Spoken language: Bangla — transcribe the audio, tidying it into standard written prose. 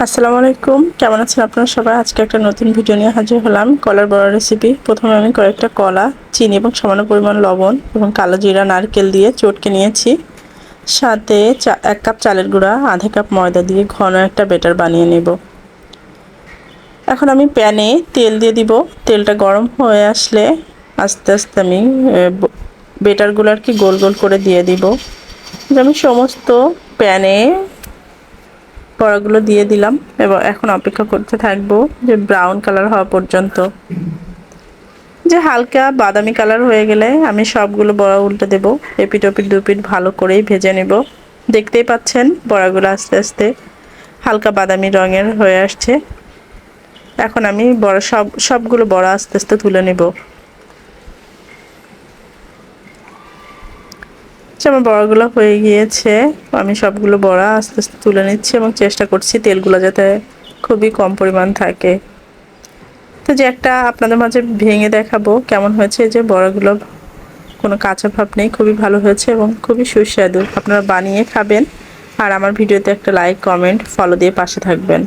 আসসালামু আলাইকুম, কেমন আছেন আপনারা সবাই? আজকে একটা নতুন ভিডিও নিয়ে হাজির হলাম। কলার বড়া রেসিপি। প্রথমে আমি কয়েকটা কলা, চিনি এবং সামান্য পরিমাণ লবণ এবং কালো জিরা, নারকেল দিয়ে চটকে নিয়েছি। সাথে 1 কাপ চালের গুঁড়া, আধা কাপ ময়দা দিয়ে ঘন একটা ব্যাটার বানিয়ে নেব। এখন আমি প্যানে তেল দিয়ে দিব। তেলটা গরম হয়ে আসলে আস্তে আস্তে আমি ব্যাটারগুলো আর কি গোল গোল করে দিয়ে দিব। আমি সমস্ত প্যানে বড়াগুলো দিয়ে দিলাম এবং এখন অপেক্ষা করতে থাকবো যে ব্রাউন কালার হওয়া পর্যন্ত। যে হালকা বাদামি কালার হয়ে গেলে আমি সবগুলো বড়া উল্টে দেব। এপিট ওপিট দুপিট ভালো করেই ভেজে নেব। দেখতেই পাচ্ছেন বড়াগুলো আস্তে আস্তে হালকা বাদামি রঙের হয়ে আসছে। এখন আমি সবগুলো বড়া আস্তে আস্তে তুলে নেব। আমার বড়াগুলো হয়ে গিয়েছে। আমি সবগুলো বড়া আস্তে আস্তে তুলে নিচ্ছি এবং চেষ্টা করছি তেলগুলো যাতে খুবই কম পরিমাণ থাকে। তো যে একটা আপনাদের মাঝে ভেঙে দেখাবো কেমন হয়েছে। যে বড়াগুলো কোনো কাঁচা ভাব নেই, খুবই ভালো হয়েছে এবং খুবই সুস্বাদু। আপনারা বানিয়ে খাবেন আর আমার ভিডিওতে একটা লাইক, কমেন্ট, ফলো দিয়ে পাশে থাকবেন।